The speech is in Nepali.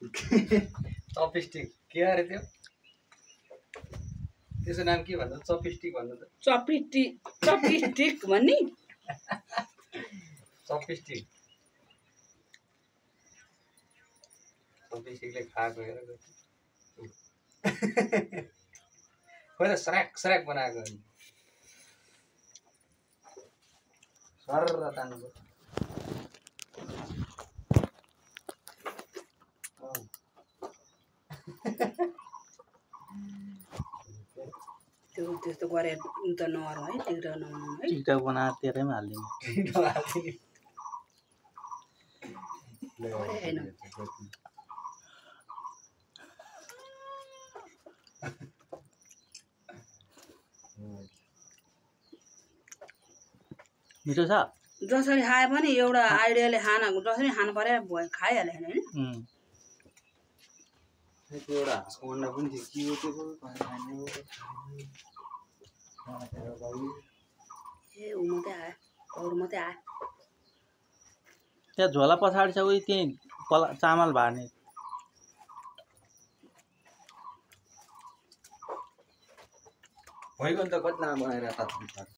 चपस्टिक के अरे त्यो त्यसको नाम के भन्नु चपस्टिक भन्नु त चपस्टिक भन्ने चपस्टिक चपस्टिकले खाएको हेर खोइ त स्राक स्राक बनाएको सर तान्नु त्यो त्यस्तो गरे त नगरौँ है टिकटक नबनाउनु है टिकटक बनाएर त्यसैमा हालिदिनु मिठो छ जसरी खाए पनि एउटा आइडियाले खाना जसरी खानु पर्यो भयो खाइहाल्यो होइन त्यो एउटा हाँसको अन्डा पनि थियो के हो त्यो ऊ मात्रै आयो अरू मात्रै आयो त्यहाँ झोला पछाडि छ उयो त्यहीँ चामल भार्ने भइगयो नि त कति लामो बनाएर